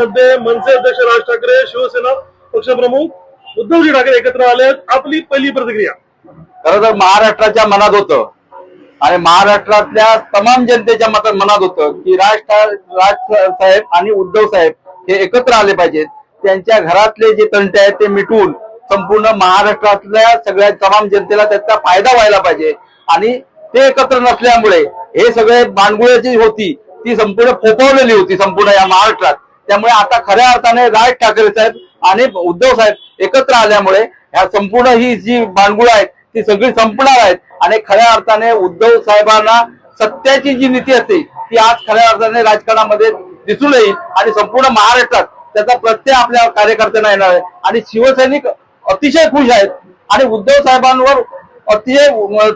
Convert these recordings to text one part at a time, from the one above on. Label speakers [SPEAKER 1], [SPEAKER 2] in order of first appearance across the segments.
[SPEAKER 1] मध्ये मनसे अध्यक्ष राज ठाकरे, शिवसेना पक्षप्रमुख उद्धवजी ठाकरे एकत्र आले आहेत. आपली पहिली प्रतिक्रिया?
[SPEAKER 2] खरं तर महाराष्ट्राच्या मनात होतं आणि महाराष्ट्रातल्या तमाम जनतेच्या मनात होतं की राज साहेब आणि उद्धव साहेब हे एकत्र आले पाहिजेत. त्यांच्या घरातले जे तंटे आहेत ते मिटवून संपूर्ण महाराष्ट्रातल्या सगळ्या तमाम जनतेला त्याचा फायदा व्हायला पाहिजे. आणि ते एकत्र नसल्यामुळे हे सगळे बाणगुळे जी होती ती संपूर्ण फोफवलेली होती संपूर्ण या महाराष्ट्रात. त्यामुळे आता खऱ्या अर्थाने राज ठाकरे साहेब आणि उद्धव साहेब एकत्र आल्यामुळे ह्या संपूर्ण ही जी बाणगुळ आहेत ती सगळी संपणार आहेत. आणि खऱ्या अर्थाने उद्धव साहेबांना सत्याची जी नीती असते ती आज खऱ्या अर्थाने राजकारणामध्ये दिसून येईल आणि संपूर्ण महाराष्ट्रात त्याचा प्रत्यय आपल्या कार्यकर्त्यांना येणार आहे. आणि शिवसैनिक अतिशय खुश आहेत आणि उद्धव साहेबांवर अतिशय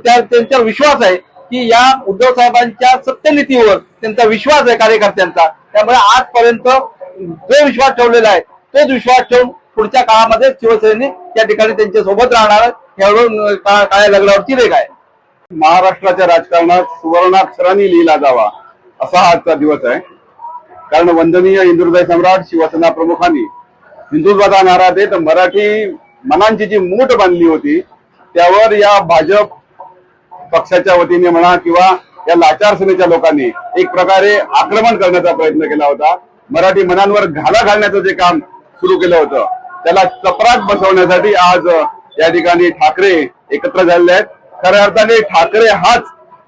[SPEAKER 2] त्यांचा विश्वास आहे की या उद्धव साहेबांच्या सत्यनीतीवर त्यांचा विश्वास आहे कार्यकर्त्यांचा. त्यामुळे आजपर्यंत जो विश्वास ठेवलेला आहे तोच विश्वास ठेवून पुढच्या काळामध्ये शिवसैनिक त्या ठिकाणी त्यांच्या सोबत राहणार एवढं काळ्या दगडावरची रेख आहे.
[SPEAKER 3] महाराष्ट्राच्या राजकारणात सुवर्णाक्षरांनी लिहिला जावा असा आजचा दिवस आहे. कारण वंदनीय हिंदुहृदय सम्राट शिवसेना प्रमुखांनी हिंदुत्वाचा नारा देत मराठी मनांची जी मूठ बांधली होती त्यावर या भाजप पक्षाच्या वतीने म्हणा किंवा या लाचार सेनेच्या लोकांनी एक प्रकारे आक्रमण करण्याचा प्रयत्न केला होता. मराठी मनांवर घाला घालण्याचं जे काम सुरू केलं होतं त्याला चपराक बसवण्यासाठी आज या ठिकाणी ठाकरे एकत्र झालेले आहेत. खऱ्या अर्थाने ठाकरे हाच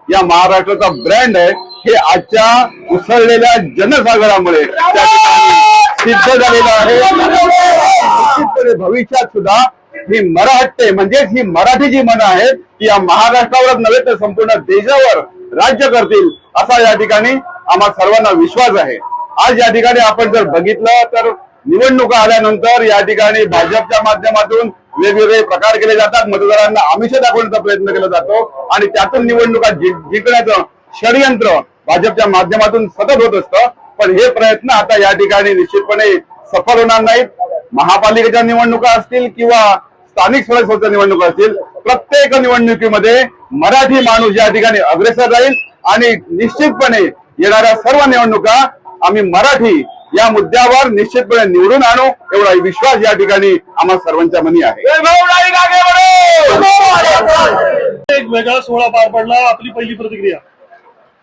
[SPEAKER 3] या महाराष्ट्राचा ब्रँड आहे हे आजच्या उसळलेल्या जनसागरामुळे त्या ठिकाणी सिद्ध झालेलं आहे. निश्चितपणे भविष्यात सुद्धा ही मराठे म्हणजेच ही मराठी जी मनं आहेत ती या महाराष्ट्रावरच नव्हे तर संपूर्ण देशावर राज्य करतील असा या ठिकाणी आम्हा सर्वांना विश्वास आहे. आज या ठिकाणी आपण जर बघितलं तर निवडणुका आल्यानंतर या ठिकाणी भाजपच्या माध्यमातून वेगवेगळे प्रकार केले जातात. मतदारांना आमिष दाखवण्याचा प्रयत्न केला जातो आणि त्यातून निवडणुका जिंकण्याचं षडयंत्र भाजपच्या माध्यमातून सतत होत असतं. पण हे प्रयत्न आता या ठिकाणी निश्चितपणे सफल होणार नाहीत. महापालिकेच्या निवडणुका असतील किंवा स्थानिक स्वराज्य निवडणुका असतील प्रत्येक निवडणुकीमध्ये मराठी माणूस या ठिकाणी अग्रेसर राहील आणि निश्चितपणे येणाऱ्या सर्व निवडणुका आम्ही मराठी या मुद्द्यावर निश्चितपणे निवडून आणू एवढा विश्वास या ठिकाणी आम्हा सर्वांच्या मनी आहे.
[SPEAKER 1] एक वेगळा सोहळा पार पडला. आपली पहिली प्रतिक्रिया?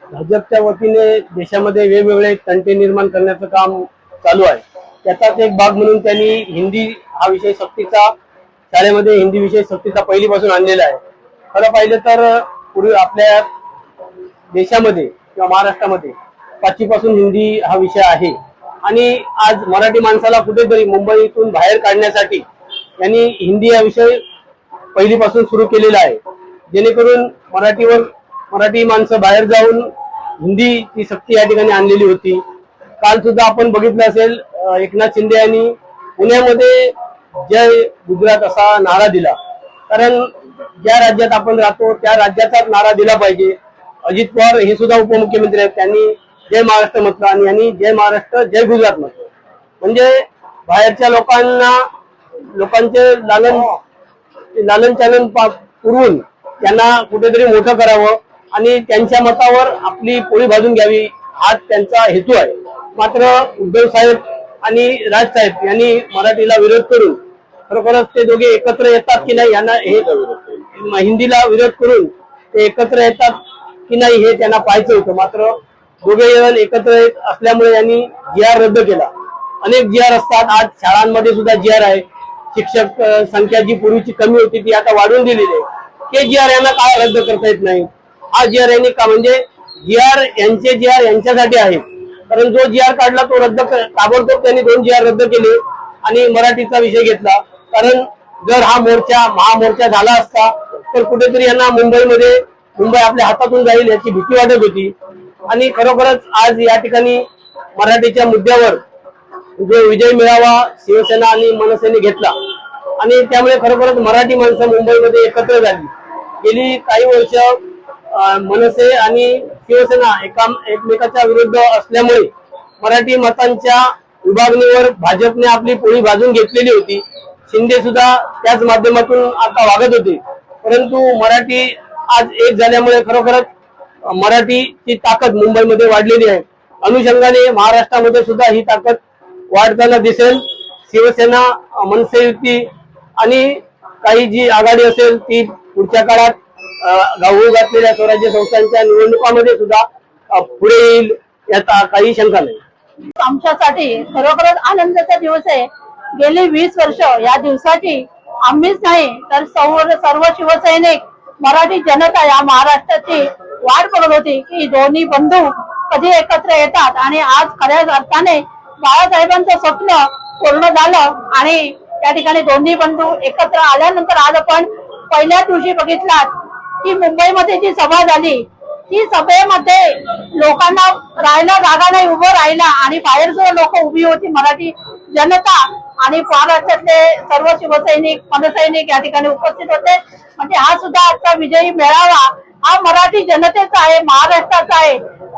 [SPEAKER 4] भाजपच्या वतीने देशामध्ये वेगवेगळे तंटे निर्माण करण्याचं काम चालू आहे. त्याचाच एक भाग म्हणून त्यांनी हिंदी हा विषय सक्तीचा शाळेमध्ये हिंदी विषय सक्तीचा पहिलीपासून आणलेला आहे. खरं पाहिलं तर पूर्वी आपल्या देशामध्ये किंवा महाराष्ट्रामध्ये पाचवीपासून हिंदी हा विषय आहे आणि आज मराठी माणसाला कुठेतरी मुंबईतून बाहेर काढण्यासाठी त्यांनी हिंदी हा विषय पहिलीपासून सुरू केलेला आहे. जेणेकरून मराठी माणसं बाहेर जाऊन हिंदीची सक्ती या ठिकाणी आणलेली होती. काल सुद्धा आपण बघितलं असेल एकनाथ शिंदे यांनी पुण्यामध्ये जय गुजरात असा नारा दिला. कारण ज्या राज्यात आपण राहतो त्या राज्याचाच नारा दिला पाहिजे. अजित पवार हे सुद्धा उपमुख्यमंत्री आहेत, त्यांनी जय महाराष्ट्र म्हटलं आणि यांनी जय महाराष्ट्र जय गुजरात म्हटलं. म्हणजे बाहेरच्या लोकांचे लालन चालन पुरवून त्यांना कुठेतरी मोठं करावं आणि त्यांच्या मतावर आपली पोळी भाजून घ्यावी हा त्यांचा हेतू आहे. मात्र उद्धव साहेब आणि राज साहेब यांनी मराठीला विरोध करून खरोखरच ते दोघे एकत्र येतात की नाही यांना हे हिंदीला विरोध करून ते एकत्र येतात की नाही हे त्यांना पाहायचं होतं. मात्र दोघे जण एकत्र येत असल्यामुळे यांनी GR रद्द केला. अनेक GR असतात. आज शाळांमध्ये सुद्धा GR आहे. शिक्षक संख्या जी पूर्वीची कमी होती ती आता वाढवून दिलेली आहे. ते GR यांना काय रद्द करता येत नाही. हा GR यांनी का म्हणजे GR यांच्यासाठी आहे. कारण जो GR काढला तो रद्द ताबडतोब त्यांनी 2 GR रद्द केले आणि मराठीचा विषय घेतला. कारण जर हा महामोर्चा झाला असता तर कुठेतरी यांना मुंबई आपल्या हातातून जाईल याची भीती वाटत होती. आणि खरोखरच आज या ठिकाणी मराठीच्या मुद्द्यावर जो विजय मिळावा शिवसेना आणि मनसेने घेतला आणि त्यामुळे खरोखरच मराठी माणसं मुंबईमध्ये एकत्र झाली. गेली काही वर्ष मनसे आणि शिवसेना एकमेकाच्या विरुद्ध असल्यामुळे मराठी मतांच्या विभागणीवर भाजपने आपली पोळी भाजून घेतलेली होती. शिंदे सुद्धा त्याच माध्यमातून आता वागत होते. परंतु मराठी आज एक झाल्यामुळे खरोखरच मराठीची ताकद मुंबईमध्ये वाढलेली आहे. अनुषंगाने महाराष्ट्रामध्ये सुद्धा ही ताकद वाढताना दिसेल. शिवसेना, मनसे युती आणि काही जी आघाडी असेल ती पुढच्या काळात घाऊ घातलेल्या स्वराज्य संस्थांच्या निवडणुकांमध्ये सुद्धा पुढे येईल यात काही शंका नाही.
[SPEAKER 5] आमच्यासाठी खरोखरच आनंदाचा दिवस आहे. गेली 20 वर्ष या दिवसाची आम्हीच नाही तर सर्व शिवसैनिक, मराठी जनता या महाराष्ट्राची वाट बघत होती की दोन्ही बंधू कधी एकत्र येतात. आणि आज खऱ्या अर्थाने बाळासाहेबांचं स्वप्न पूर्ण झालं आणि त्या ठिकाणी दोन्ही बंधू एकत्र आल्यानंतर आज आपण पहिल्या दिवशी बघितलात की मुंबईमध्ये जी सभा झाली, ती सभेमध्ये लोकांना राहायला जागा नाही, उभं राहिला आणि बाहेर सुद्धा लोक उभी होती, मराठी जनता आणि महाराष्ट्रातले सर्व शिवसैनिक, मनसैनिक या ठिकाणी उपस्थित होते. म्हणजे हा सुद्धा आजचा विजयी मेळावा हा मराठी जनतेचा आहे, महाराष्ट्राचा आहे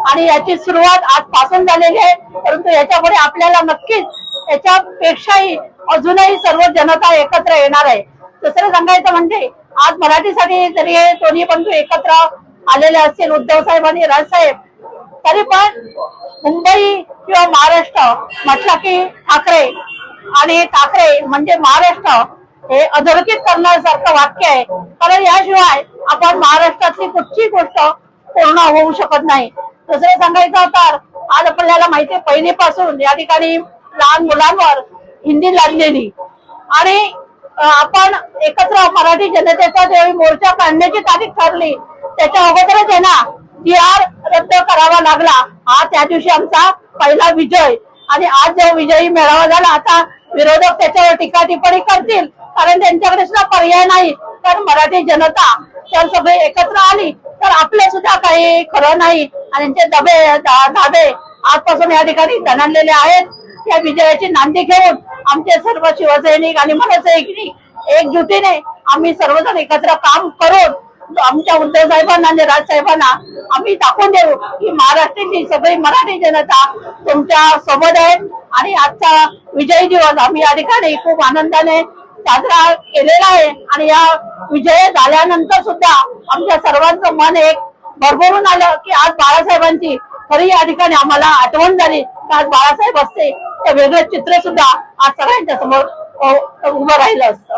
[SPEAKER 5] आणि याची सुरुवात आजपासून झालेली आहे. परंतु याच्यापुढे आपल्याला नक्कीच याच्यापेक्षाही अजूनही सर्व जनता एकत्र येणार आहे. दुसरं सांगायचं म्हणजे आज मराठीसाठी जरी हे दोन्ही बंधू एकत्र आलेले असतील, उद्धव साहेब आणि राजसाहेब, तरी पण मुंबई किंवा महाराष्ट्र म्हटलं की ठाकरे आणि ठाकरे म्हणजे महाराष्ट्र हे अधोरेखित करण्यासारखं वाक्य आहे. कारण याशिवाय आपण महाराष्ट्रातली कुठची गोष्ट पूर्ण होऊ शकत नाही. दुसरं सांगायचं तर आज आपल्याला माहिती आहे पहिलीपासून या ठिकाणी लहान मुलांवर हिंदी लादलेली आणि आपण एकत्र मराठी जनतेचा ज्यावेळी मोर्चा काढण्याची तारीख ठरली त्याच्या अगोदरच आहे ना TR रद्द करावा लागला. हा त्या दिवशी आमचा पहिला विजय आणि आज जो विजयी मेळावा झाला, आता विरोधक त्याच्यावर टीका टिप्पणी करतील कारण त्यांच्याकडे सुद्धा पर्याय नाही. तर मराठी जनता तर सगळे एकत्र आली तर आपलं सुद्धा काही खरं नाही आणि त्यांचे धाबे आजपासून या ठिकाणी दणाणलेले आहेत. या विजयाची नांदी घेऊन आमचे सर्व शिवसैनिक आणि मनसैनिक एकजुटीने आम्ही सर्वजण एकत्र काम करून आमच्या उद्धव साहेबांना आणि राजसाहेबांना आम्ही दाखवून देऊ की महाराष्ट्राची सगळी मराठी जनता तुमच्या सोबत आहे. आणि आजचा विजयी दिवस आम्ही या ठिकाणी खूप आनंदाने साजरा केलेला आहे आणि या विजय झाल्यानंतर सुद्धा आमच्या सर्वांचं मन एक भरभरून आलं की आज बाळासाहेबांची खरी या ठिकाणी आम्हाला आठवण झाली. आज बाळासाहेब असते तर वेगळं चित्र सुद्धा आज सगळ्यांच्या समोर उभं राहिलं असतं.